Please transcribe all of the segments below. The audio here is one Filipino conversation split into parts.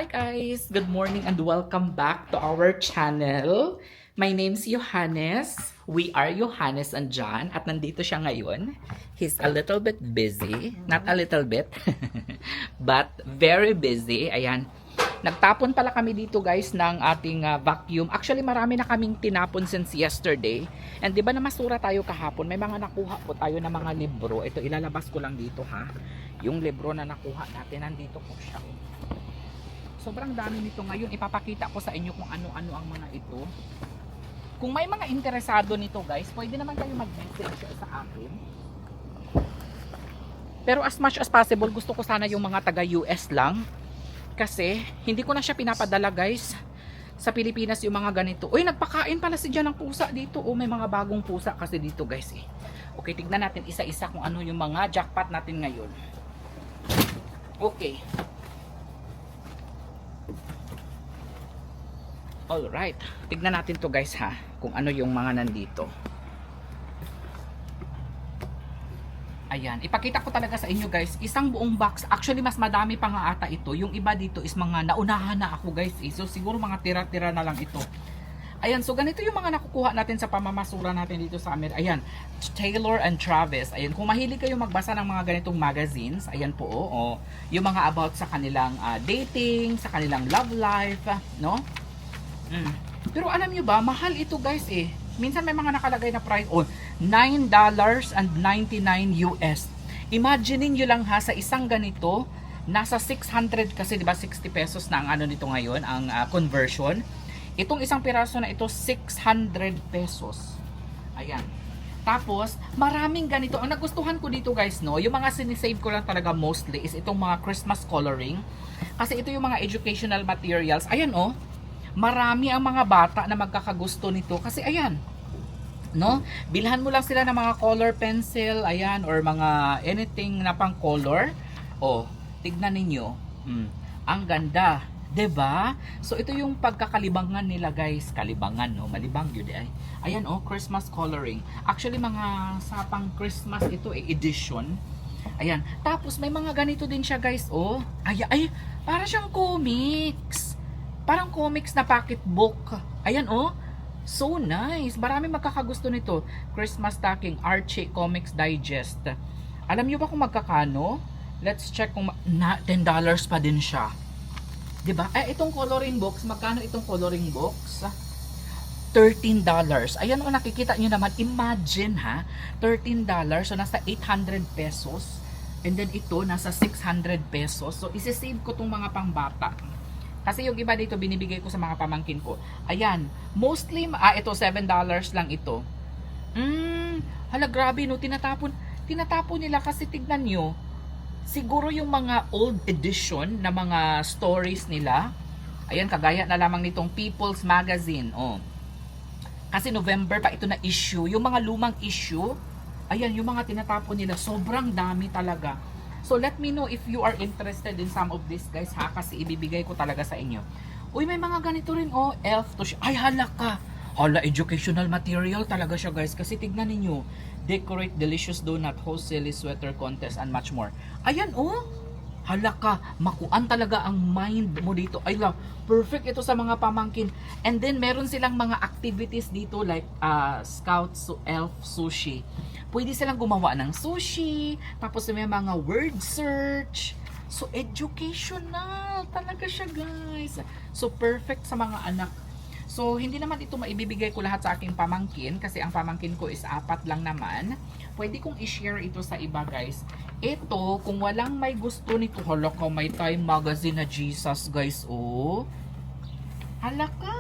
Hi guys! Good morning and welcome back to our channel. My name's Johannes. We are Johannes and John at nandito siya ngayon. He's a little bit busy. Not a little bit. But very busy. Ayan. Nagtapon pala kami dito guys ng ating vacuum. Actually marami na kaming tinapon since yesterday. And di ba na masura tayo kahapon? May mga nakuha po tayo ng mga libro. Ito ilalabas ko lang dito ha. Yung libro na nakuha natin nandito po siya. Sobrang dami nito ngayon. Ipapakita ko sa inyo kung ano-ano ang mga ito. Kung may mga interesado nito guys, pwede naman kayo mag-message sa akin. Pero as much as possible, gusto ko sana yung mga taga-US lang. Kasi hindi ko na siya pinapadala guys sa Pilipinas yung mga ganito. Uy, nagpakain pala si Jan ng pusa dito. Oh, may mga bagong pusa kasi dito guys eh. Okay, tignan natin isa-isa kung ano yung mga jackpot natin ngayon. Okay. Alright, tignan natin to guys ha, kung ano yung mga nandito. Ayan, ipakita ko talaga sa inyo guys, isang buong box, actually mas madami pa nga ata ito. Yung iba dito is mga naunahan na ako guys eh. So siguro mga tira-tira na lang ito. Ayan, so ganito yung mga nakukuha natin sa pamamasura natin dito sa Amerika. Ayan, Taylor and Travis. Ayan, kung mahilig kayo magbasa ng mga ganitong magazines, ayan po oh, yung mga about sa kanilang dating, sa kanilang love life, no? Pero alam nyo ba, mahal ito guys eh. Minsan may mga nakalagay na price, $9.99 US. Imagine nyo lang ha, sa isang ganito, nasa 600 kasi, di ba 60 pesos na ang ano nito ngayon, ang conversion. Itong isang piraso na ito, 600 pesos. Ayan. Tapos, maraming ganito. Ang nagustuhan ko dito guys, no, yung mga sinisave ko lang talaga mostly is itong mga Christmas coloring. Kasi ito yung mga educational materials. Ayan oh. Marami ang mga bata na magkakagusto nito kasi ayan, no? Bilhan mo lang sila ng mga color pencil, ayan, or mga anything na pang color. Oh, tignan ninyo. Ang ganda, 'di ba? So ito yung pagkakalibangan nila, guys. Kalibangan, no? Malibang yun ay. Ayan oh, Christmas coloring. Actually mga sa pang Christmas ito edition. Ayan. Tapos may mga ganito din siya, guys. Oh, ay, para siyang comics. Parang comics na pocketbook. Ayan oh. So nice. Marami magkakagusto nito. Christmas stocking, Archie Comics Digest. Alam niyo ba kung magkakano? Let's check kung $10 pa din siya. 'Di ba? Itong coloring box, magkano itong coloring box? $13. Ayan oh, nakikita niyo naman. Imagine ha, $13. So nasa 800 pesos. And then ito nasa 600 pesos. So isi-save ko tong mga pangbata. Kasi yung iba dito binibigay ko sa mga pamangkin ko. Ayan, mostly ito $7 lang ito. Hala grabe no, tinatapon nila kasi tignan nyo. Siguro yung mga old edition na mga stories nila. Ayan, kagaya na lamang nitong People's Magazine. Oh. Kasi November pa ito na issue. Yung mga lumang issue, ayan, yung mga tinatapon nila, sobrang dami talaga. So let me know if you are interested in some of this guys ha, kasi ibibigay ko talaga sa inyo. Uy, may mga ganito rin oh, elf to ay hala ka. Hala, educational material talaga siya guys, kasi tignan ninyo. Decorate delicious donut, host silly sweater contest and much more. Ayan oh. Hala ka, makuan talaga ang mind mo dito. Ay la, perfect ito sa mga pamangkin. And then meron silang mga activities dito like scout elf sushi. Pwede silang gumawa ng sushi, tapos may mga word search. So educational talaga siya guys. So perfect sa mga anak. So hindi naman ito maibibigay ko lahat sa aking pamangkin kasi ang pamangkin ko is 4 lang naman. Pwede kong i-share ito sa iba guys. Ito, kung walang may gusto nito, hala ka, may Time Magazine na Jesus guys oh. Hala ka.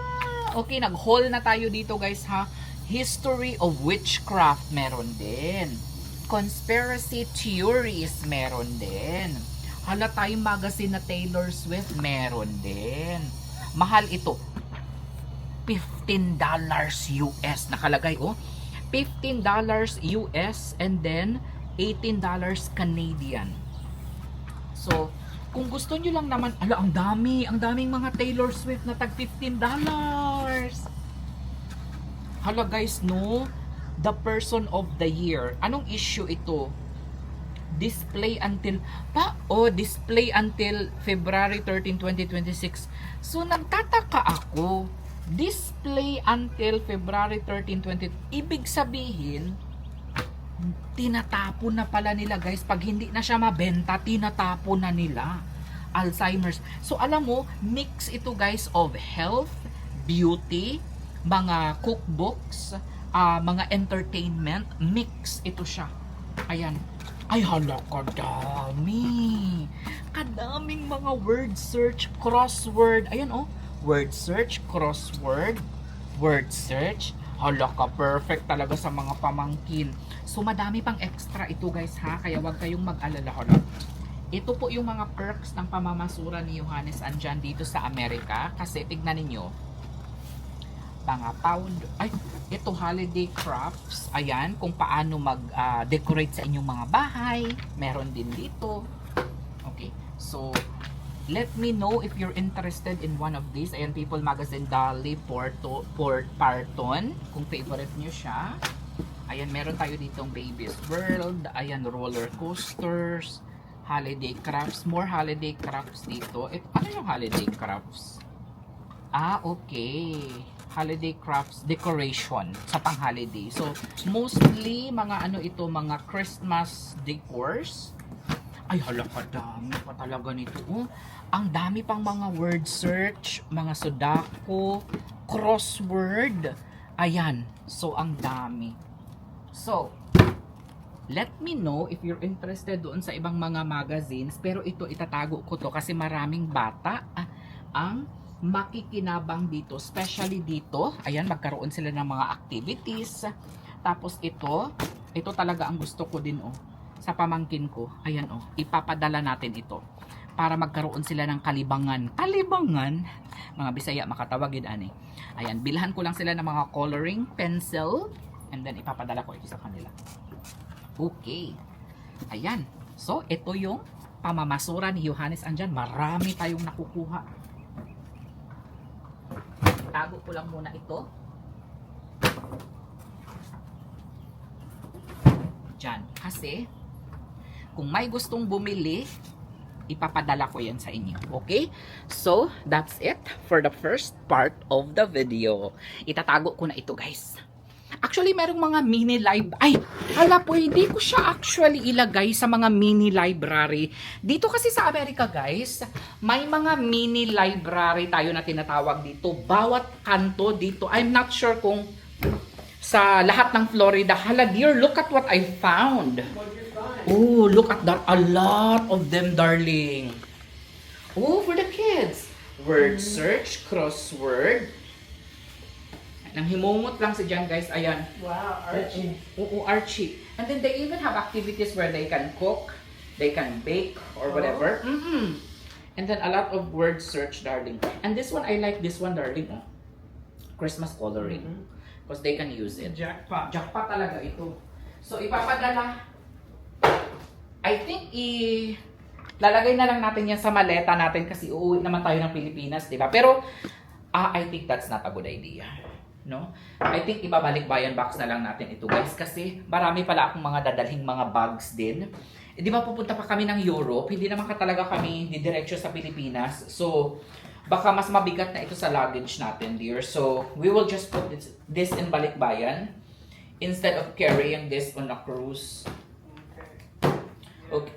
Okay, nag-haul na tayo dito guys ha. History of Witchcraft meron din. Conspiracy Theories meron din. Hala, Time Magazine na Taylor Swift meron din. Mahal ito. $15 US nakalagay oh. $15 US and then $18 Canadian. So, kung gusto nyo lang naman, ala, ang daming mga Taylor Swift na tag $15. Hala guys, no? The Person of the Year. Anong issue ito? display until February 13, 2026. So nagtataka ako, display until February 13, 20. Ibig sabihin, tinatapon na pala nila guys. Pag hindi na siya mabenta, tinatapon na nila. Alzheimer's. So alam mo, mix ito guys of health, beauty, mga cookbooks, mga entertainment, mix ito siya. Ayan. Ay hala, kadami. Kadaming mga word search, crossword. Ayan oh, word search, crossword, word search. Hala ka, perfect talaga sa mga pamangkin. So madami pang extra ito guys ha, kaya wag kayong mag-alala. Hala. Ito po yung mga perks ng pamamasura ni Johannes andyan dito sa Amerika. Kasi tignan ninyo, mga pound, ito holiday crafts. Ayan, kung paano mag-decorate sa inyong mga bahay. Meron din dito. Okay, so let me know if you're interested in one of these. Ayan, People Magazine Dolly Parton, kung favorite nyo siya. Ayan, meron tayo ditong Baby's World. Ayan, roller coasters, holiday crafts, more holiday crafts dito. Ano yung holiday crafts? Okay. Holiday crafts, decoration sa pang-holiday. So, mostly, mga ano ito, mga Christmas decors. Ay, hala ka, dami pa talaga nito. Ang dami pang mga word search, mga sudoku, crossword. Ayan. So, ang dami. So, let me know if you're interested doon sa ibang mga magazines. Pero ito, itatago ko to kasi maraming bata ang makikinabang dito, especially dito. Ayan, magkaroon sila ng mga activities. Tapos ito talaga ang gusto ko din sa pamangkin ko. Ayan ipapadala natin ito para magkaroon sila ng kalibangan. Mga Bisaya makatawagin ani. Ayan, bilhan ko lang sila ng mga coloring pencil and then ipapadala ko ito sa kanila. Okay. Ayan. So, ito yung pamamasura ni Johannes andyan. Marami tayong nakukuha. Tago ko lang muna ito. Diyan. Kasi, kung may gustong bumili, ipapadala ko yan sa inyo. Okay? So, that's it for the first part of the video. Itatago ko na ito, guys. Actually, merong mga mini library. Pwede ko siya actually ilagay sa mga mini library. Dito kasi sa Amerika, guys, may mga mini library tayo na tinatawag dito. Bawat kanto dito. I'm not sure kung sa lahat ng Florida. Dear, look at what I found. Oh, look at that. A lot of them, darling. Oh, for the kids. Word search, crossword. Nang himungot lang si Jan, guys. Ayan. Wow, Archie. Oo, Archie. And then they even have activities where they can cook, they can bake, or whatever. And then a lot of word search, darling. And this one, I like this one, darling. Christmas coloring. Because they can use it. Jackpot. Jackpot talaga ito. So, ipapadala. I think lalagay na lang natin yan sa maleta natin kasi uuwi naman tayo ng Pilipinas, di ba? Pero, I think that's not a good idea. No? I think ibabalik bayan box na lang natin ito, guys, kasi marami pala akong mga dadalhing mga bags din. Di ba pupunta pa kami ng Europe, hindi naman talaga kami didiretso sa Pilipinas. So, baka mas mabigat na ito sa luggage natin, dear. So, we will just put this in balikbayan instead of carrying this on a cruise. Okay.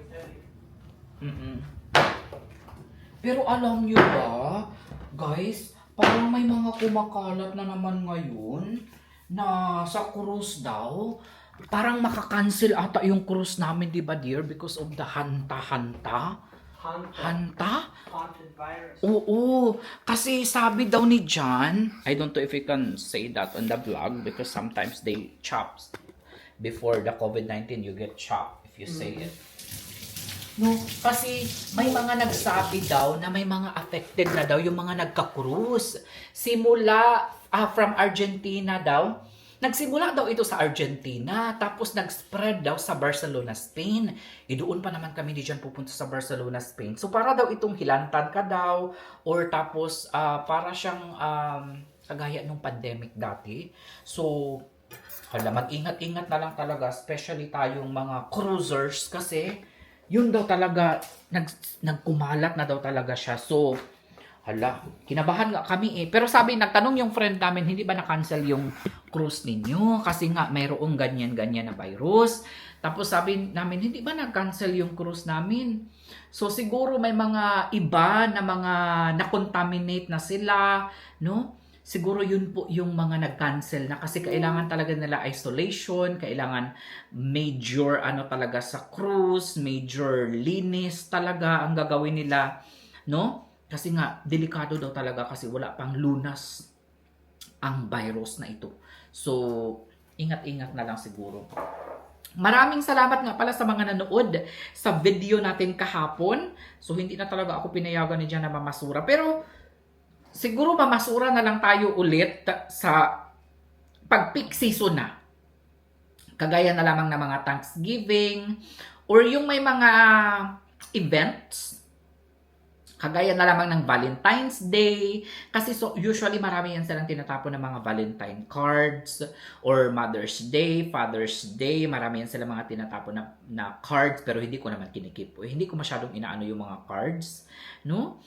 Pero alam nyo ba, guys, parang may mga kumakalat na naman ngayon na sa cruise daw. Parang makakancel ata yung cruise namin, di ba, dear? Because of the hanta? Haunted virus. Oo. Kasi sabi daw ni John, I don't know if you can say that on the vlog because sometimes they chop. Before the COVID-19, you get chopped if you say it. No, kasi may mga nagsabi daw na may mga affected na daw yung mga nagka-cruise. Simula from Argentina daw. Nagsimula daw ito sa Argentina, tapos nag-spread daw sa Barcelona, Spain. Doon pa naman kami di dyan pupunta sa Barcelona, Spain. So para daw itong hilantad ka daw, or tapos para siyang kagaya nung pandemic dati. So Hala, mag-ingat-ingat na lang talaga, especially tayong mga cruisers kasi yun daw talaga, nagkumalat na daw talaga siya. So, hala, kinabahan nga kami eh. Pero sabi, nagtanong yung friend namin, hindi ba na-cancel yung cruise ninyo? Kasi nga, mayroong ganyan-ganyan na virus. Tapos sabi namin, hindi ba nag-cancel yung cruise namin? So, siguro may mga iba na mga na-contaminate na sila, no? Siguro yun po yung mga nag-cancel na kasi kailangan talaga nila isolation, kailangan major ano talaga sa cruise, major linis talaga ang gagawin nila, no? Kasi nga delikado daw talaga kasi wala pang lunas ang virus na ito. So, ingat-ingat na lang siguro. Maraming salamat nga pala sa mga nanood sa video natin kahapon. So, hindi na talaga ako pinayagan ni Diyan na mamasura. Pero, siguro mamasura na lang tayo ulit sa pag-peak season na. Kagaya na lamang ng mga Thanksgiving or yung may mga events. Kagaya na lamang ng Valentine's Day. Kasi usually marami yan silang tinatapon ng mga Valentine cards or Mother's Day, Father's Day. Marami yan silang mga tinatapon na cards pero hindi ko naman kinikip. Hindi ko masyadong inaano yung mga cards. No?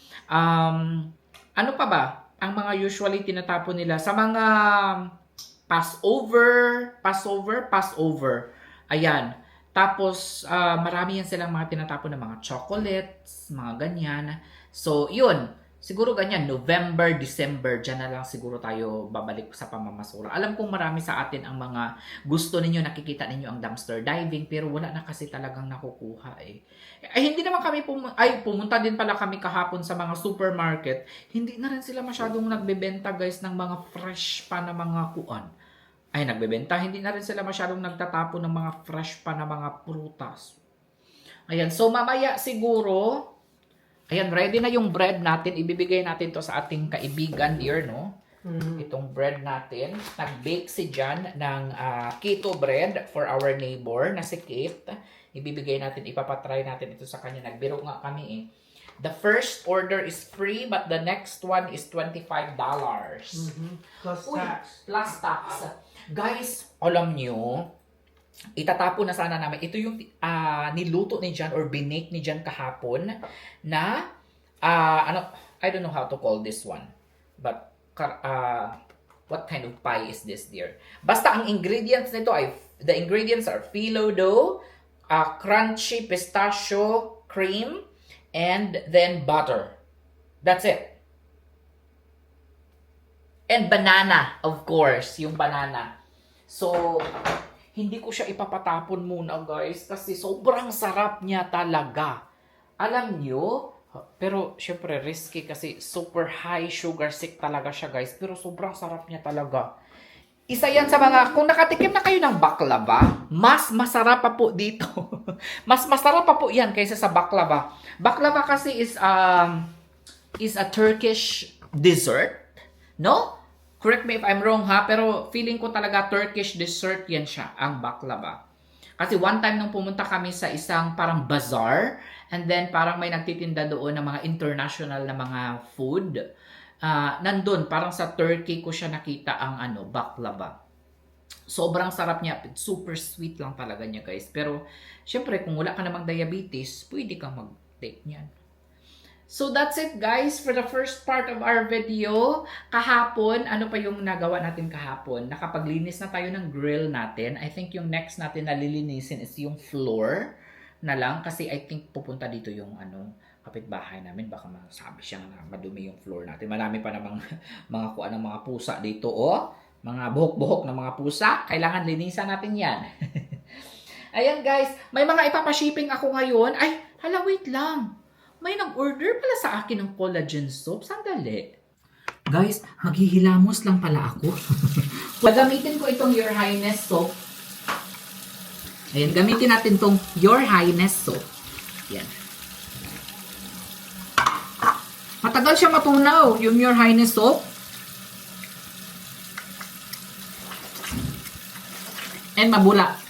Ano pa ba? Ang mga usually tinatapon nila sa mga Passover. Ayan. Tapos, marami yan silang mga tinatapon ng mga chocolates, mga ganyan. So, yun. Siguro ganyan, November, December, dyan na lang siguro tayo babalik sa pamamasura. Alam kong marami sa atin ang mga gusto ninyo, nakikita ninyo ang dumpster diving, pero wala na kasi talagang nakukuha eh. Ay, hindi naman kami pumunta din pala kami kahapon sa mga supermarket. Hindi na rin sila masyadong nagbebenta guys ng mga fresh pa na mga kuan. Ay, nagbebenta. Hindi na rin sila masyadong nagtatapon ng mga fresh pa na mga prutas. Ayan, so mamaya siguro, ayan, ready na yung bread natin. Ibibigay natin to sa ating kaibigan here, no? Itong bread natin. Nag-bake si Jan ng keto bread for our neighbor na si Kate. Ibibigay natin, ipapatry natin ito sa kanya. Nagbiro nga kami eh. The first order is free but the next one is $25. Plus tax. Plus tax. Guys, alam nyo, itatapon na sana namin. Ito yung niluto ni Jan or binake ni Jan kahapon na, I don't know how to call this one. But, what kind of pie is this, dear? Basta ang ingredients nito the ingredients are phyllo dough, crunchy pistachio cream, and then butter. That's it. And banana, of course, yung banana. So, hindi ko siya ipapatapon muna, guys, kasi sobrang sarap niya talaga. Alam nyo, pero syempre risky kasi super high sugar sick talaga siya, guys. Pero sobrang sarap niya talaga. Isa yan sa mga, kung nakatikim na kayo ng baklava, mas masarap pa po dito. Mas masarap pa po yan kaysa sa baklava. Baklava kasi is a Turkish dessert, no? Correct me if I'm wrong ha, pero feeling ko talaga Turkish dessert yan siya, ang baklava. Kasi one time nung pumunta kami sa isang parang bazaar, and then parang may nagtitinda doon ng mga international na mga food. Nandun, parang sa Turkey ko siya nakita ang baklava. Sobrang sarap niya. Super sweet lang talaga niya, guys. Pero, syempre, kung wala ka namang diabetes, pwede kang mag-take niyan. So, that's it, guys, for the first part of our video. Kahapon, ano pa yung nagawa natin kahapon? Nakapaglinis na tayo ng grill natin. I think yung next natin na lilinisin is yung floor na lang. Kasi I think pupunta dito yung kapitbahay namin. Baka masabi siya na madumi yung floor natin. Marami pa namang mga kuan ng mga pusa dito, oh. Mga buhok-buhok ng mga pusa. Kailangan linisan natin yan. Ayan, guys. May mga ipapashipping ako ngayon. Ay, hala, wait lang. May nag-order pala sa akin ng collagen soap. Sandali. Guys, maghihilamos lang pala ako. Gagamitin ko itong Your Highness soap. Ayan, gamitin natin itong Your Highness soap. Ayan. Matagal siya matunaw, yung Your Highness soap. And mabula.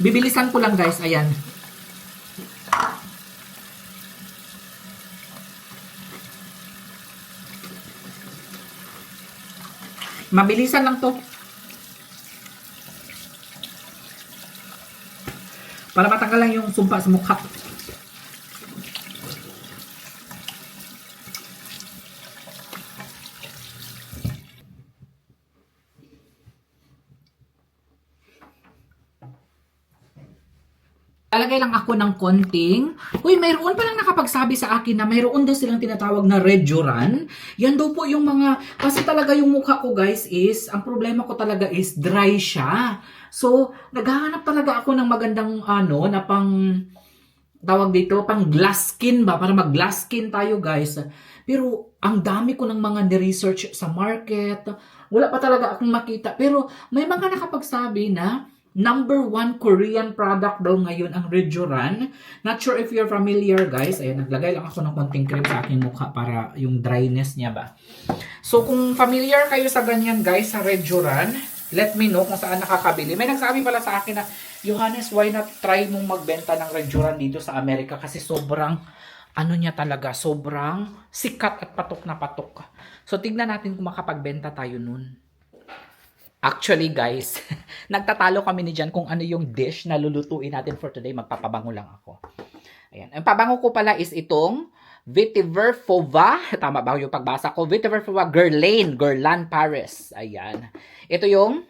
Bibilisan ko lang, guys. Ayan. Mabilisan lang to. Para matanggal lang yung sumpa sa mukha. Lalagay lang ako ng konting. Uy, mayroon palang nakapagsabi sa akin na mayroon daw silang tinatawag na Rejuran. Yan daw po yung mga, kasi talaga yung mukha ko guys is, ang problema ko talaga is dry siya. So, naghahanap talaga ako ng magandang ano, na pang, tawag dito, pang glass skin ba? Para mag glass skin tayo guys. Pero, ang dami ko ng mga ni-research sa market. Wala pa talaga akong makita. Pero, may mga nakapagsabi na, number 1 Korean product daw ngayon ang Rejuran. Not sure if you're familiar guys. Ayan, naglagay lang ako ng konting cream sa aking mukha para yung dryness niya ba. So kung familiar kayo sa ganyan guys, sa Rejuran, let me know kung saan nakakabili. May nagsabi pala sa akin na, Johannes, why not try mong magbenta ng Rejuran dito sa Amerika? Kasi sobrang, ano niya talaga, sobrang sikat at patok na patok. So tignan natin kung makapagbenta tayo nun. Actually guys, nagtatalo kami ni Jan kung ano yung dish na lulutuin natin for today. Magpapabango lang ako. Ayan. Ang pabango ko pala is itong Vetiver Fova. Tama ba yung pagbasa ko? Vetiver Fova Guerlain Paris. Ayan. Ito yung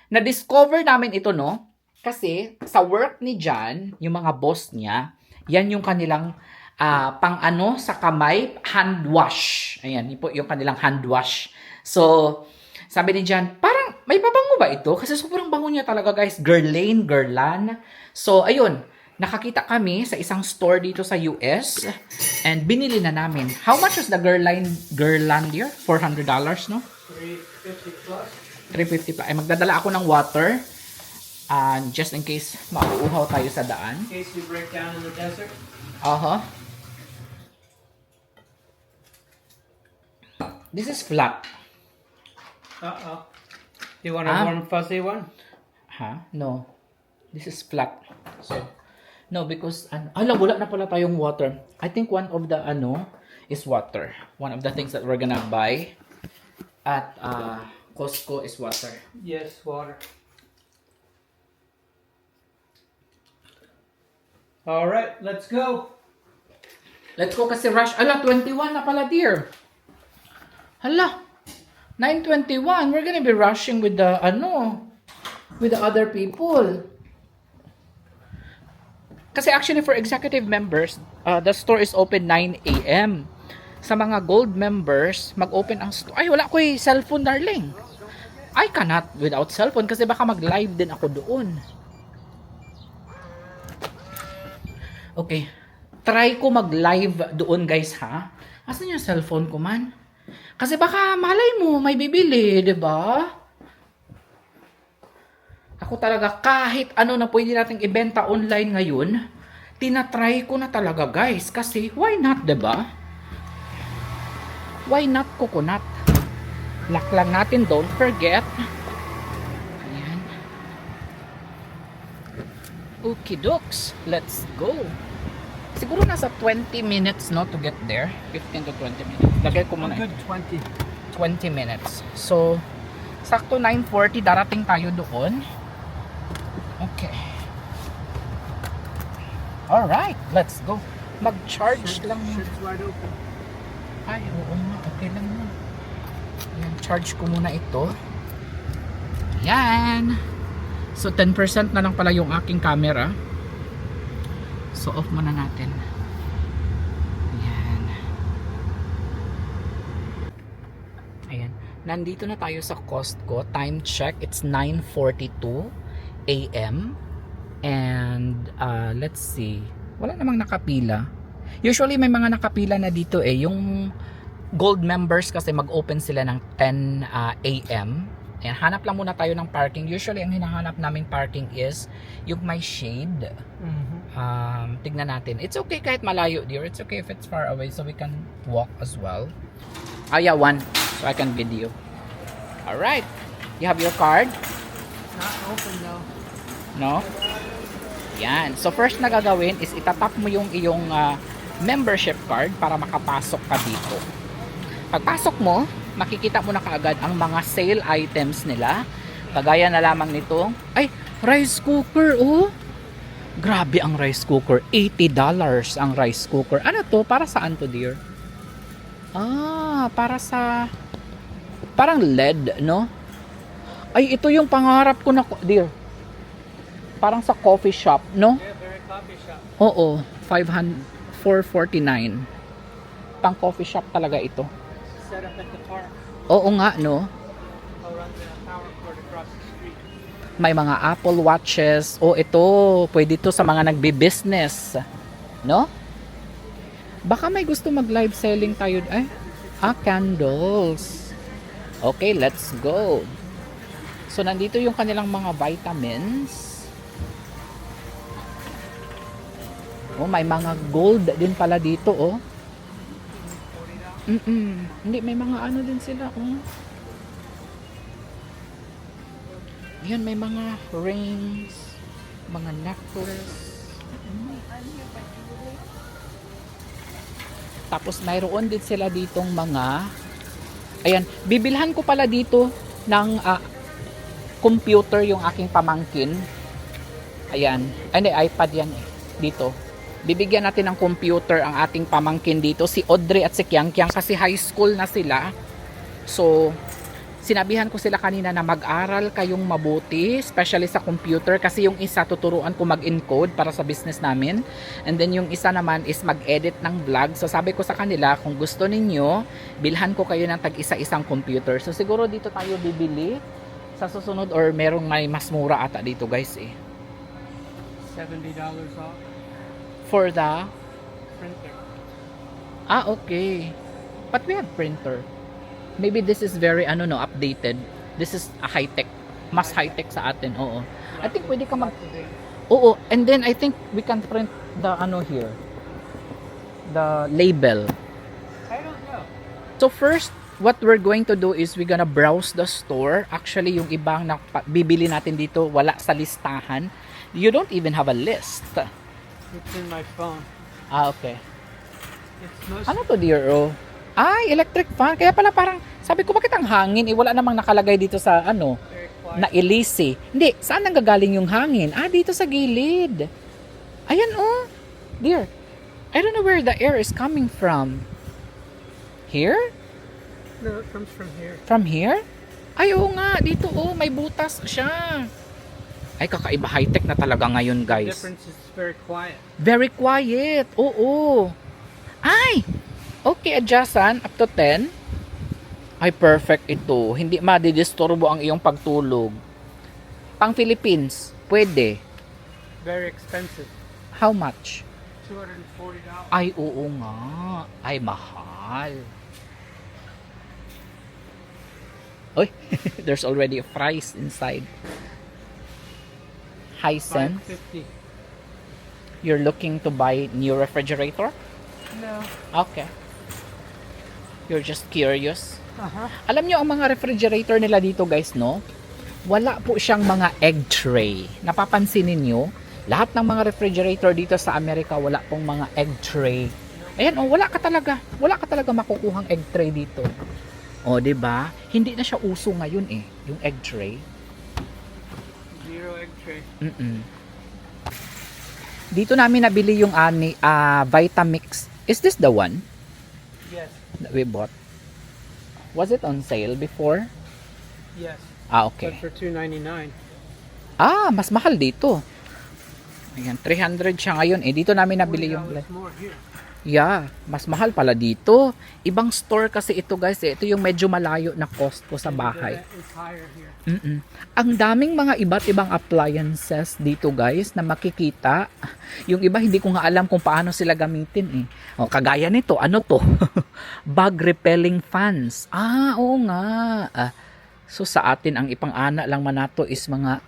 na-discover namin ito, no? Kasi sa work ni Jan, yung mga boss niya, yan yung kanilang pang ano sa kamay, hand wash. Ayan, yung kanilang hand wash. So, sabi ni Jan, parang may pabango ba ito? Kasi sobrang bango niya talaga guys. Guerlain. So, ayun. Nakakita kami sa isang store dito sa US. And binili na namin. How much was the Guerlain dear? $400, no? $350 plus. $350 pa. Ay, magdadala ako ng water. Just in case mauuhaw tayo sa daan. In case we break down in the desert. This is flat. Uh-oh. You want a warm fuzzy one? No. This is flat. So, no, because, wala na pala tayong water. I think one of the, is water. One of the things that we're gonna buy at Costco is water. Yes, water. Alright, let's go. Let's go kasi rush. 21 na pala, dear. 9:21. We're gonna be rushing with the, with the other people. Kasi actually for executive members, the store is open 9 a.m. Sa mga gold members, mag-open ang store. Ay, wala ko cellphone, darling. I cannot without cellphone kasi baka mag-live din ako doon. Okay. Try ko mag-live doon, guys, ha? Asan yung cellphone ko, man? Kasi baka malay mo, may bibili, 'di ba? Ako talaga kahit ano na pwede nating ibenta online ngayon, tinatry ko na talaga, guys, kasi why not, 'di ba? Why not coconut? Lock lang natin, don't forget. Ayan. Okay, dokes, let's go. Siguro nasa 20 minutes, no, to get there. 15 to 20 minutes. Lagay ko muna. Good 20. 20 minutes. So, sakto 9:40 darating tayo doon. Okay. Alright, let's go. Mag-charge lang. Shirt's wide open. Ay, oo nga. Okay lang yun. Ayan, charge ko muna ito. Yan. So, 10% na lang pala yung aking camera. So, off muna natin. Ayan. Ayan. Nandito na tayo sa Costco. Time check. It's 9:42 a.m. And, let's see. Wala namang nakapila. Usually, may mga nakapila na dito eh. Yung gold members kasi mag-open sila ng 10 a.m. Ayan, hanap lang muna tayo ng parking. Usually, ang hinahanap naming parking is yung may shade. Tignan natin. It's okay kahit malayo, dear. It's okay if it's far away so we can walk as well. Yeah, one. So I can video. Alright. You have your card? Not open though. No? Yan. So first na gagawin is itatap mo yung iyong membership card para makapasok ka dito. Pagpasok mo, makikita mo na kaagad ang mga sale items nila. Kagaya na lamang nito. Ay, rice cooker, oh. Grabe ang rice cooker. $80 ang rice cooker. Ano to? Para saan to, dear? Ah, para sa... Parang LED, no? Ay, ito yung pangarap ko na, dear. Parang sa coffee shop, no? Yeah, very coffee shop. Oo, 449. Pang coffee shop talaga ito. Set up at the park. Oo nga, no? I'll run the power cord across the street. May mga Apple Watches. O ito, pwede to sa mga nagbi-business. No? Baka may gusto mag-live selling tayo. Ay, candles. Okay, let's go. So, nandito yung kanilang mga vitamins. Oh, may mga gold din pala dito, oh. Hindi, may mga ano din sila, oh. Yan, may mga rings, mga necklace. Tapos mayroon din sila ditong mga, ayan, bibilhan ko pala dito ng computer yung aking pamangkin. Ayan, ay, hindi, iPad yan eh, dito. Bibigyan natin ng computer ang ating pamangkin dito, si Audrey at si Kiang Kiang, kasi high school na sila. So, sinabihan ko sila kanina na mag-aral kayong mabuti, especially sa computer, kasi yung isa tuturuan ko mag-encode para sa business namin, and then yung isa naman is mag-edit ng vlog. So sabi ko sa kanila, kung gusto ninyo, bilhan ko kayo ng tag-isa-isang computer. So siguro dito tayo bibili sa susunod, or merong may mas mura ata dito, guys, eh. $70 off For the printer. okay, but we have printer. Maybe this is very updated. This is a high-tech. Mas high-tech sa atin, oo. I think pwede ka mag... Oo, and then I think we can print the here. The label. I don't know. So first, what we're going to do is we're gonna browse the store. Actually, yung ibang bibili natin dito, wala sa listahan. You don't even have a list. It's in my phone. Okay. It's most Ano to, dear? Oh? Ay, electric fan. Kaya pala parang, sabi ko, bakit ang hangin? Wala namang nakalagay dito sa, very quiet. na ilisi. Hindi, saan nanggagaling yung hangin? Dito sa gilid. Ayan, oh. Dear, I don't know where the air is coming from. Here? No, it comes from here. From here? Ay, oo nga. Dito, oh. May butas siya. Ay, kakaiba. High-tech na talaga ngayon, The guys. difference is very quiet. Very quiet. Oo. Ay! Okay, adjustan. Up to 10. Ay, perfect ito. Hindi madidisturbo ang iyong pagtulog. Pang Philippines, pwede. Very expensive. How much? $240. Ay, oo nga. Ay, mahal. Oy, there's already a price inside. Hisense. $550. You're looking to buy new refrigerator? No. Okay. You're just curious? Uh-huh. Alam nyo, ang mga refrigerator nila dito, guys, no? Wala po siyang mga egg tray. Napapansin ninyo, lahat ng mga refrigerator dito sa Amerika, wala pong mga egg tray. Ayan, oh, wala ka talaga. Wala ka talaga makukuhang egg tray dito. O, 'di ba? Hindi na siya uso ngayon eh, yung egg tray. Zero egg tray. Dito namin nabili yung Vitamix. Is this the one Yes. that we bought? Was it on sale before? Yes. Okay. But for $2.99. Mas mahal dito. Ayan, 300 siya ngayon eh. Dito namin nabili yung... $40 more here. Yeah, mas mahal pala dito. Ibang store kasi ito, guys. Ito yung medyo malayo na Costco sa bahay. The rent is higher here. Ang daming mga iba't ibang appliances dito, guys, na makikita. Yung iba, hindi ko nga alam kung paano sila gamitin eh. O, kagaya nito, ano to? Bug repelling fans. Oo nga. So, sa atin, ang ipang-ana lang manato is mga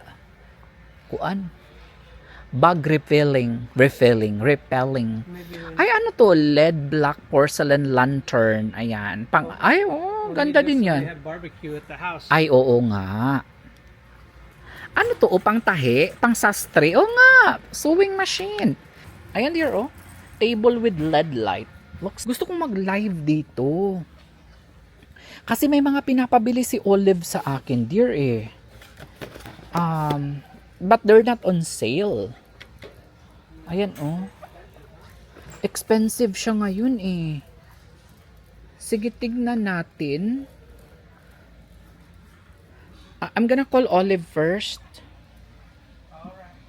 bug repelling. Maybe Ay, ano to? LED black porcelain lantern. Ayan. Ganda din yan. They have barbecue at the house. Ay, oo nga. Ano to? Pang tahi? Pang sastre? Oo nga. Sewing machine. Ayan, dear, oh. Table with LED light. Looks, gusto kong mag-live dito. Kasi may mga pinapabili si Olive sa akin, dear eh. But they're not on sale. Ayan oh. Expensive siya ngayon eh. Sige, tignan natin. I'm gonna call Olive first.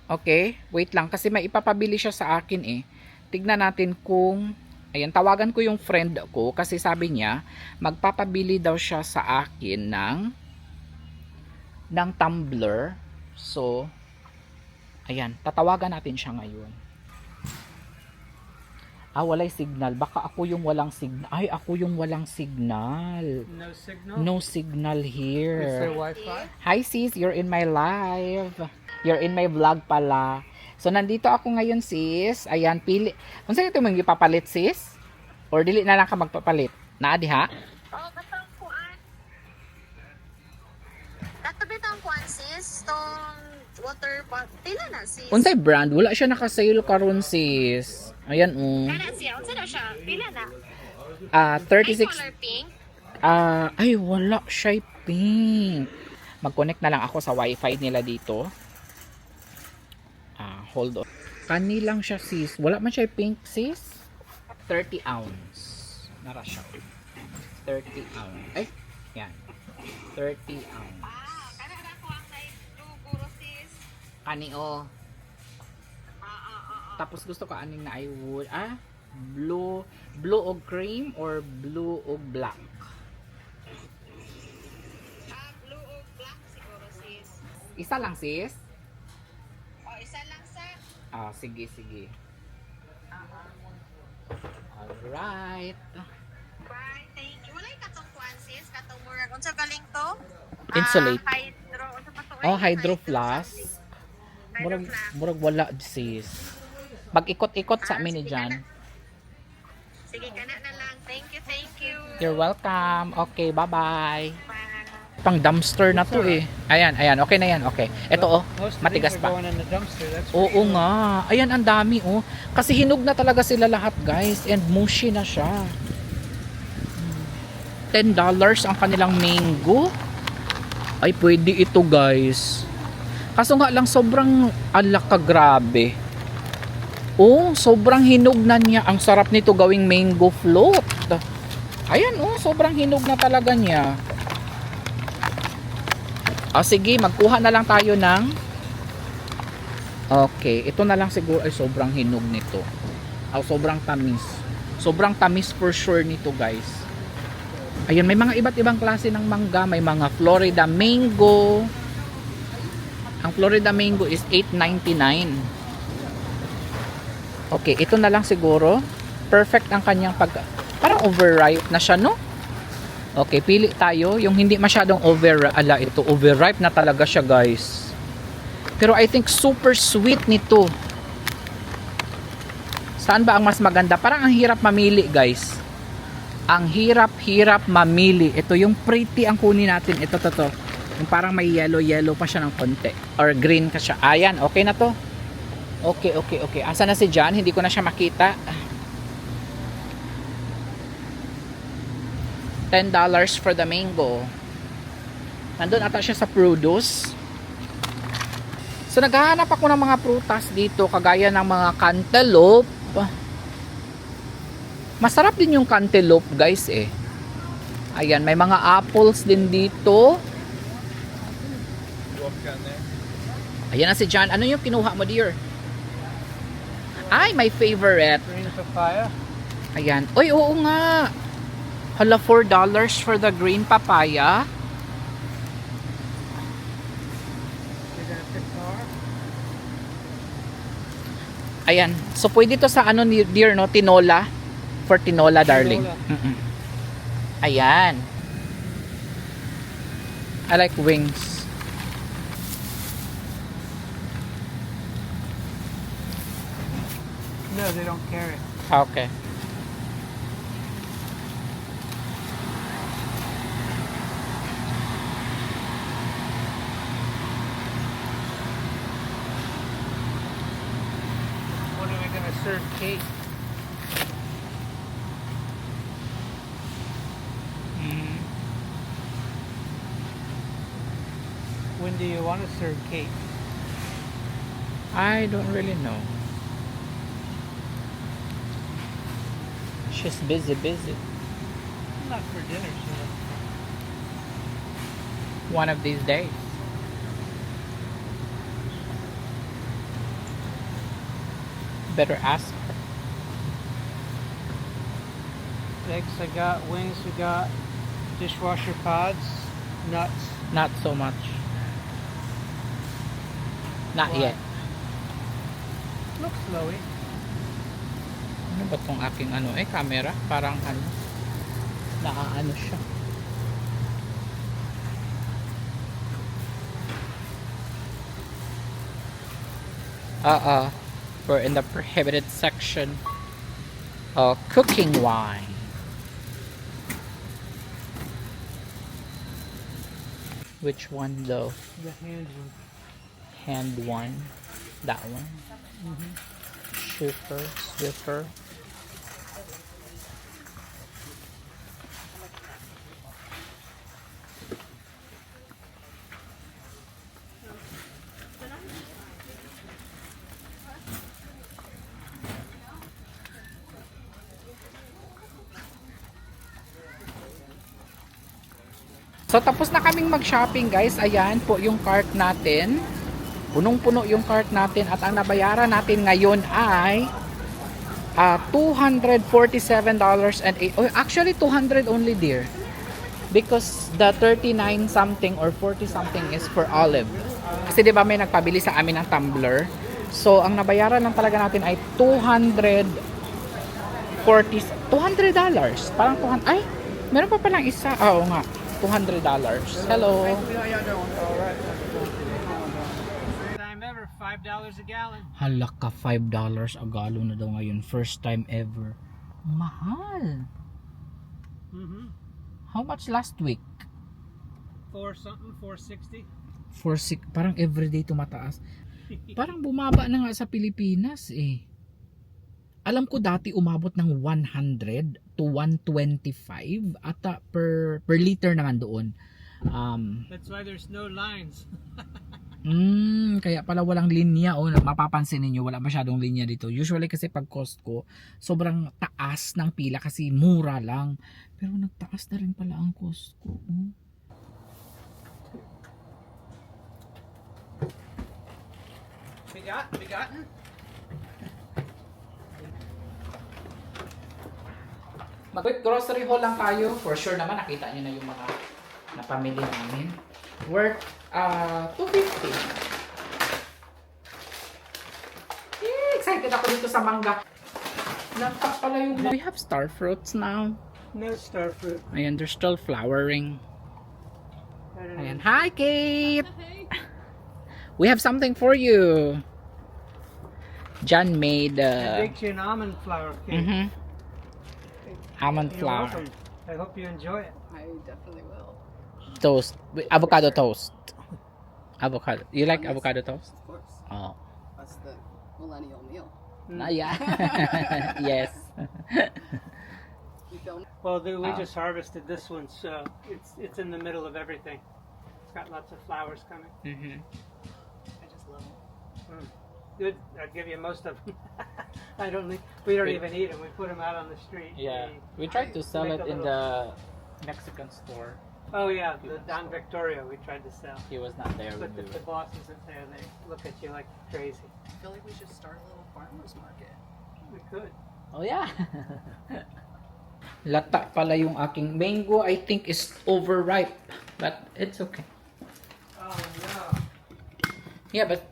Okay, wait lang kasi may ipapabili siya sa akin eh. Tignan natin kung ayan, tawagan ko yung friend ko kasi sabi niya magpapabili daw siya sa akin ng tumbler. So ayan, tatawagan natin siya ngayon. Walay signal. Baka ako yung walang signal. Ay, ako yung walang signal. No signal? No signal Is here. there Wi-Fi? Hi sis, you're in my live. You're in my vlog pala. So nandito ako ngayon sis. Ayan, pili. Kung saan ito mong ipapalit sis? Or dili na lang ka magpapalit? Naadi ha? Oh, katong kuan. Katabi tong kuan sis, tong water bottle. Pila na sis? Unsay brand? Wala siya naka-sale karon sis. Ayan Kana siya, unsa na siya? Pila na? 36. Ay, color pink. Ay wala siya pink. Mag-connect na lang ako sa wifi nila dito. Hold on. Kanilang siya sis. Wala man siya pink sis. 30 ounce. Nara siya. 30 ounce. Ay, yan. 30 ounce. Kana na ko ang kay Luguro sis. Kani o. Tapos gusto ko aning na I would. Blue o cream or blue o black? Blue o black siguro sis. Isa lang sis? Oh, isa lang sa. Sige. Alright. Bye, thank you. Walay katong kuan sis, katong murag unsa galing to? Insulate. Hydro, unsa pa to? Hydro flask. Murag wala sis. Mag-ikot-ikot sa amin ni Jan. Sige, kana na lang. Thank you. You're welcome. Okay, bye-bye. Bye. Pang dumpster na to eh. Ayan. Okay na yan. Okay. Ito oh. Most of Matigas these pa. are going in the dumpster. That's for Oo sure. nga. Ayan, ang dami oh. Kasi hinog na talaga sila lahat guys. And mushy na siya. $10 ang kanilang mango. Ay, pwede ito guys. Kaso nga lang sobrang alaka grabe. Oh, sobrang hinog na niya. Ang sarap nito gawing mango float. Ayan oh, sobrang hinog na talaga niya. Sige, magkuha na lang tayo ng okay, ito na lang siguro. Ay, sobrang hinog nito. Sobrang tamis. Sobrang tamis for sure nito guys. Ayun, may mga iba't ibang klase ng mangga. May mga Florida mango. Ang Florida mango is $8.99. Okay, ito na lang siguro. Perfect ang kanyang parang overripe na siya, no? Okay, pili tayo. Yung hindi masyadong overripe na talaga siya, guys. Pero I think super sweet nito. Saan ba ang mas maganda? Parang ang hirap mamili, guys. Ang hirap mamili. Ito yung pretty ang kunin natin. Ito. Yung parang may yellow pa siya ng konti. Or green ka siya. Ayan, okay na to. Okay. Asa na si John? Hindi ko na siya makita. $10 for the mango. Nandun ata siya sa produce. So naghahanap ako ng mga prutas dito. Kagaya ng mga cantaloupe. Masarap din yung cantaloupe guys eh. Ayan, may mga apples din dito. Ayan na si John. Ano yung kinuha mo dear? Ay, my favorite. Green papaya. Ayan. Uy, oo nga. Hala, $4 for the green papaya. You're gonna pick more? Ayan. So, pwede to sa ano, dear, no? Tinola. For tinola, darling. Tinola. Ayan. I like wings. No, they don't carry. Okay. When are we gonna serve cake? When do you want to serve Kate? I don't really know. She's busy. Not for dinner, so. One of these days. Better ask her. Eggs I got, wings we got, dishwasher pods, nuts. Not so much. Not Why? yet. Looks slowy. Ano ba tong aking camera? Parang nakaano siya. We're in the prohibited section of cooking wine. Which one though? The hand one. Hand one. That one. Swiffer. So tapos na kaming mag-shopping guys. Ayan po yung cart natin. Punong-puno yung cart natin at ang nabayaran natin ngayon ay $247 and actually 200 only dear. Because the 39 something or 40 something is for Olive. Kasi 'di ba may nagpabili sa amin ng tumbler. So ang nabayaran lang talaga natin ay $200. Parang 200. Ay, meron pa palang isa. Oo nga. $200. Hello. Time ever, $5 a gallon. Hala ka, $5 a galon na daw ngayon. First time ever. Mahal. How much last week? 460. Parang everyday tumataas. Parang bumaba na nga sa Pilipinas eh. Alam ko dati umabot ng 100 to 125 ata per liter naman doon. That's why there's no lines. Kaya pala walang linya mapapansin niyo wala masyadong linya dito. Usually kasi pag Costco, sobrang taas ng pila kasi mura lang. Pero nagtaas na rin pala ang Costco. Bigotten? Mag-quick grocery haul lang tayo. For sure naman nakita niyo na yung mga napamili namin. Worth $250. Excited ako dito sa mangga. Nampak pala yung... We have star fruits now. No star fruit. Ayan, they're still flowering. I don't know. Ayan. Hi, Kate! We have something for you. John made... I baked you an almond flour cake. Almond You're flour. welcome. I hope you enjoy it. I definitely will. Toast. Avocado toast. Avocado. You like avocado toast? Of course. Oh. That's the millennial meal. Yeah. Yes. You feel me? Well, we just harvested this one, so it's in the middle of everything. It's got lots of flowers coming. I just love it. Good. I'd give you most of them. We don't even eat them. We put them out on the street. Yeah. We tried to sell Make it a in little- the Mexican store. Oh yeah, Don Victoria. We tried to sell, He was not there but when if we the were. boss isn't there, they look at you like crazy. I feel like we should start a little farmer's market. We could. Oh yeah. Lata pala yung aking mango. I think is overripe, but it's okay. Oh no. Yeah, but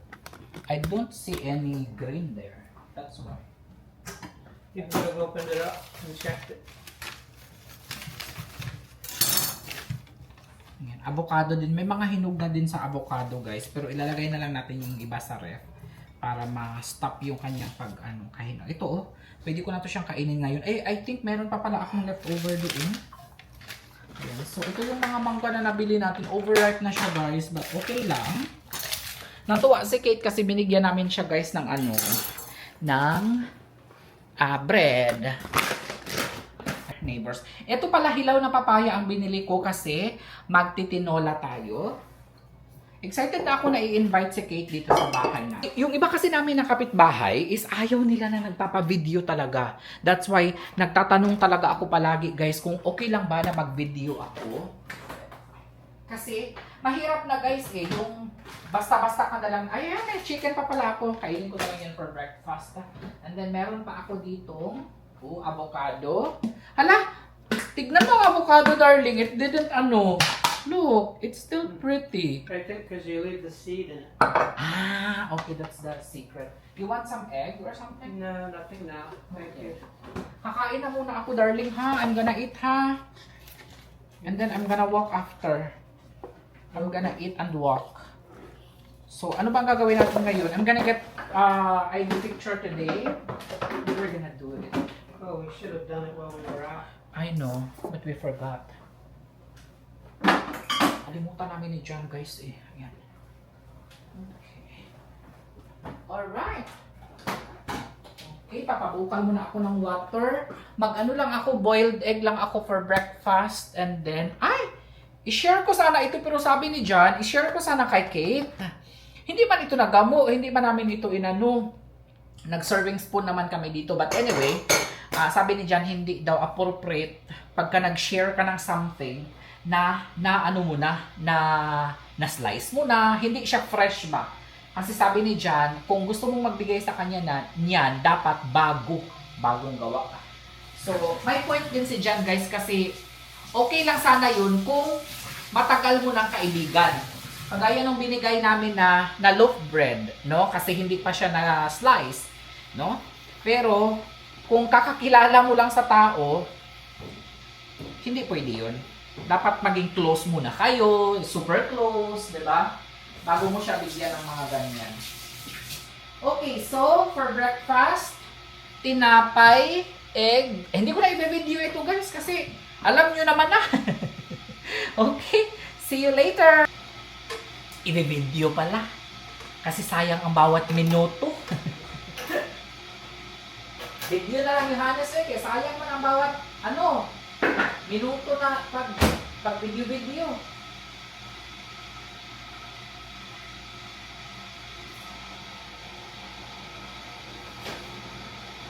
I don't see any green there. That's why. You could have opened it up and checked it. Ayan, avocado din. May mga hinog na din sa avocado, guys. Pero ilalagay na lang natin yung iba sa ref para ma-stop yung kanyang kahinog. Ito oh, pwede ko na to siyang kainin ngayon. I think meron pa pala akong leftover doon. Ayan, so ito yung mga mangga na nabili natin. Overripe na siya, guys, but okay lang. Natuwa si Kate kasi binigyan namin siya, guys, ng bread. Neighbors. Ito pala hilaw na papaya ang binili ko kasi magtitinola tayo. Excited na ako na i-invite si Kate dito sa bahay na. Yung iba kasi namin na kapitbahay is ayaw nila na nagpapa-video talaga. That's why nagtatanong talaga ako palagi guys kung okay lang ba na mag-video ako. Kasi mahirap na guys eh, yung basta-basta ka na lang, ayan may chicken pa pala ako, kainin ko na lang yan for breakfast. And then meron pa ako dito, avocado. Hala, tignan mo ang avocado darling, it didn't look, it's still pretty. I think because you leave the seed in it. Ah, okay, that's the secret. You want some egg or something? No, nothing now. Thank you. Kakain na muna ako darling ha, I'm gonna eat ha. And then I'm gonna walk after. I'm gonna eat and walk. So, ano bang gagawin natin ngayon? I'm gonna get ID picture today. We're gonna do it. Oh, we should have done it while we were out. I know, but we forgot. Kalimutan namin ni John guys eh. Ayan. Okay. Alright. Okay, papabukal muna ako ng water. Mag-ano lang ako, boiled egg lang ako for breakfast. And then, i-share ko sana ito. Pero sabi ni John, i-share ko sana kay Kate. Hindi man ito nagamo, hindi man namin ito nag-serving spoon naman kami dito. But anyway, sabi ni John, hindi daw appropriate pagka nag-share ka ng something na ano mo na slice mo na, hindi siya fresh ba. Kasi sabi ni John, kung gusto mong magbigay sa kanya niyan, dapat bagong gawa ka. So, may point din si John guys kasi okay lang sana yun kung matagal mo ng kaibigan. Kagaya nung binigay namin na loaf bread, no? Kasi hindi pa siya na slice, no? Pero kung kakakilala mo lang sa tao, hindi pwede yun. Dapat maging close muna kayo, super close, di ba? Bago mo siya bigyan ng mga ganyan. Okay, so for breakfast, tinapay, egg. Hindi ko na i-video ito guys kasi alam nyo naman na. Okay, see you later. I-video pala. Kasi sayang ang bawat minuto. Video na lang yung Hannes eh, sayang man ang bawat minuto na pag video.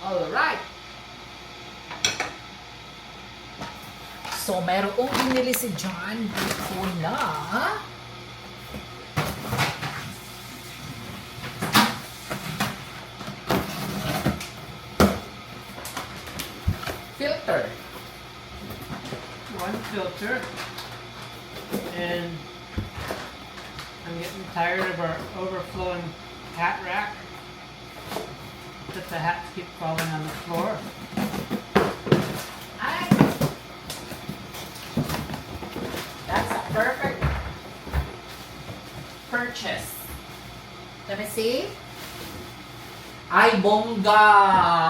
Alright. So, merong binili si John dito na filter. One filter. And I'm getting tired of our overflowing hat rack. That the hats keep falling on the floor. That's a perfect purchase. Let me see. Ay, bongga!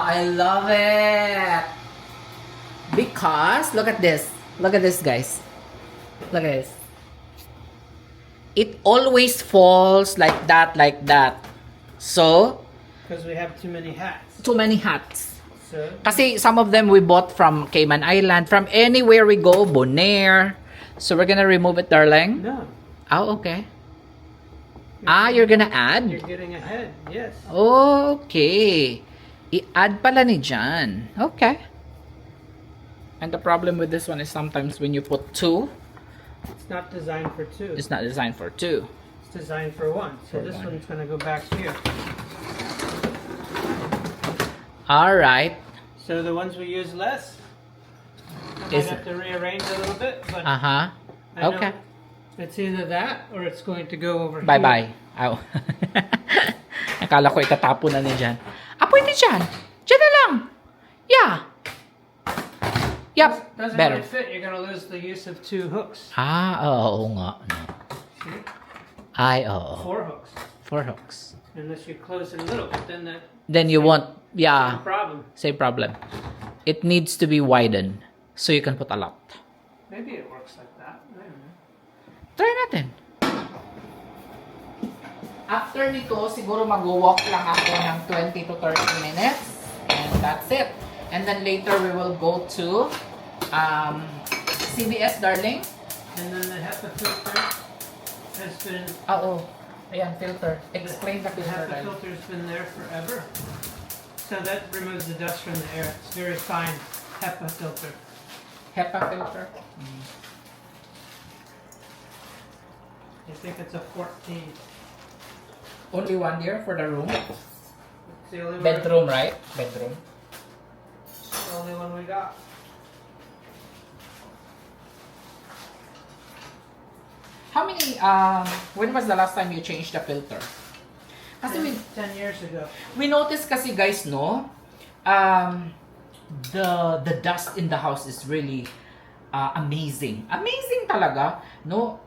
I love it! Because, look at this. Look at this, guys. Look at this. It always falls like that, So, Because we have too many hats. too many hats. So Kasi some of them we bought from Cayman Island, from anywhere we go, Bonaire. So we're gonna remove it, darling. no. Oh, okay. You're gonna add? You're getting ahead, yes. Okay. I-add pala ni Jan. Okay. And the problem with this one is sometimes when you put two, It's not designed for two. it's not designed for two. It's designed for one. So For this one. one's gonna go back here. Alright. So the ones we use less, I might Is- have to rearrange a little bit, but Uh-huh. I know Okay. it's either that or it's going to go over here. Bye-bye. Ow. Akala ko itatapon na ni Jan. Pwede dyan. Dyan na lang. Yeah. Yup. Doesn't Better. really fit. You're gonna lose the use of two hooks. Oo nga. No. See? Ay, oo. 4 hooks. 4 hooks. Unless you close it a little bit, then that Then you want, no problem. same problem. It needs to be widened so you can put a lot. Maybe it works like that. I don't know. Try natin. After nito, siguro mag-walk lang ako ng 20 to 30 minutes. And that's it. And then later we will go to CBS, darling. And then the HEPA filter. has been Oo. Ayan, filter. Explain the the filter. HEPA filter's been there forever. So that removes the dust from the air. It's very fine HEPA filter. HEPA filter. I think it's a 14. Only 1 year for the room. It's the only one. Bedroom, right? Bedroom. It's the only one we got. How many, when was the last time you changed the filter? Kasi 10 years ago. we noticed kasi guys, no, the dust in the house is really amazing. Amazing talaga, no?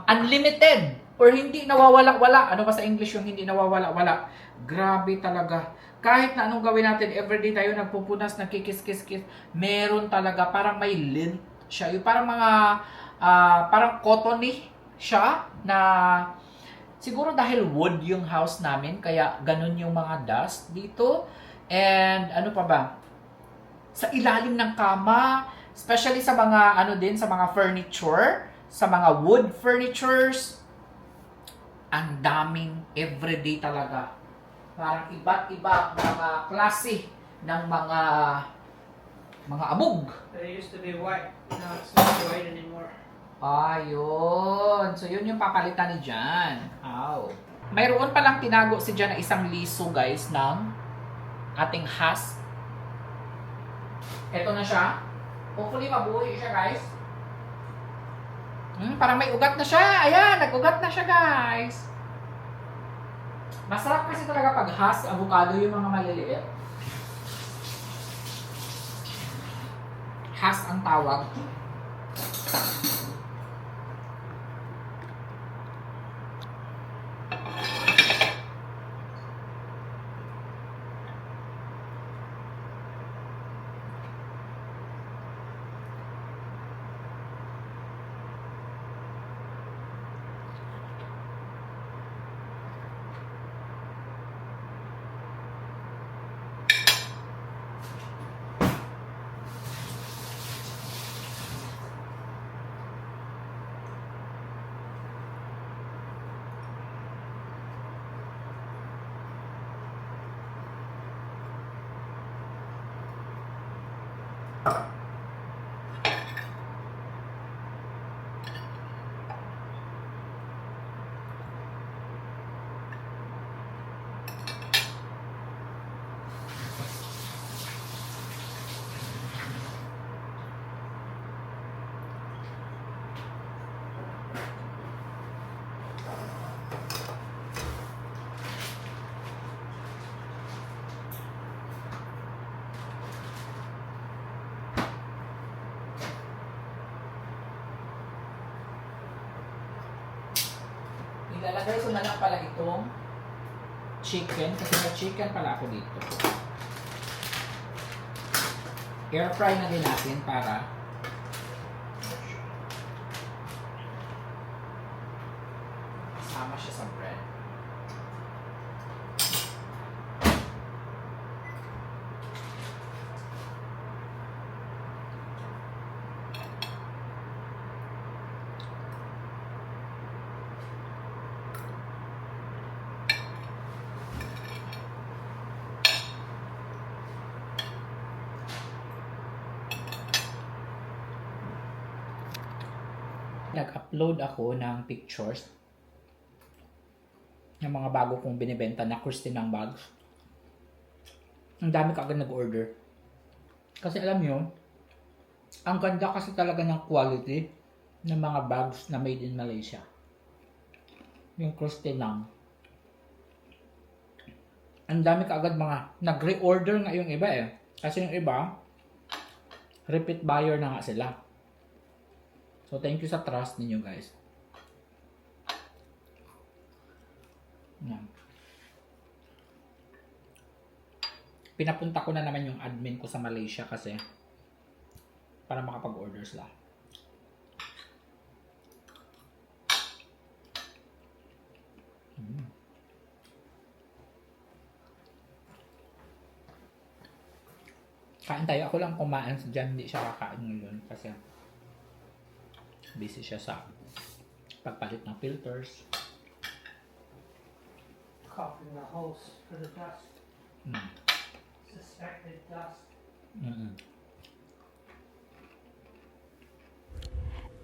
Unlimited or hindi nawawala-wala. Ano ba sa English yung hindi nawawala-wala? Grabe talaga. Kahit na anong gawin natin, everyday tayo nagpupunas, nagkikis-kis-kis, meron talaga, parang may lint siya. Yung parang mga, parang cottony siya na siguro dahil wood yung house namin, kaya ganun yung mga dust dito. And ano pa ba? Sa ilalim ng kama, especially sa mga ano din, sa mga furniture, sa mga wood furnitures, ang daming everyday talaga. Parang iba't iba mga klase ng mga abog. They used to be white. Now it's not white anymore. Ayun. So, yun yung papalitan ni Jan. Ow. Mayroon palang tinago si Jan na isang liso, guys, ng ating hasp. Ito na siya. Hopefully, mabuhay siya, guys. Parang may ugat na siya. Ayan, nag-ugat na siya, guys. Masarap kasi talaga pag hasp, avocado yung mga maliliit. Hasp ang tawag. Ilalagay ko na lang pala itong chicken kasi may chicken pala ako dito. Air fry na din natin para sama siya sa bread. Nag-upload ako ng pictures ng mga bago kong binibenta na Christinang bags. Ang dami kaagad nag-order. Kasi alam nyo, ang ganda kasi talaga ng quality ng mga bags na made in Malaysia. Yung Christinang. Ang dami kaagad mga nag-reorder nga yung iba eh. Kasi yung iba, repeat buyer na nga sila. So, thank you sa trust ninyo, guys. Yan. Pinapunta ko na naman yung admin ko sa Malaysia kasi para makapag-order sila. Kain tayo. Ako lang kumain sa dyan. Hindi siya kakain ngayon kasi busy siya sa pagpalit ng filters. Caulking the holes for the dust. Mm. Suspected dust. Mm-mm.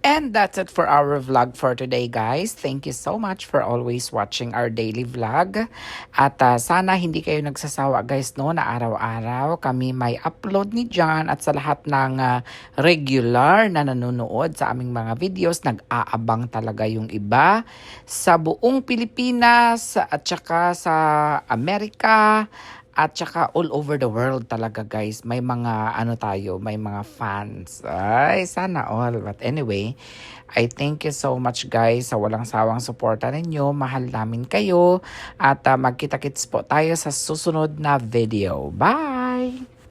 And that's it for our vlog for today, guys. Thank you so much for always watching our daily vlog. At sana hindi kayo nagsasawa, guys, no, na araw-araw kami may upload ni John at sa lahat ng regular na nanonood sa aming mga videos, nag-aabang talaga yung iba sa buong Pilipinas at saka sa Amerika. At saka all over the world talaga, guys. May mga may mga fans. Ay, sana all. But anyway, I thank you so much, guys, sa walang sawang suporta ninyo. Mahal namin kayo. At magkita-kits po tayo sa susunod na video. Bye!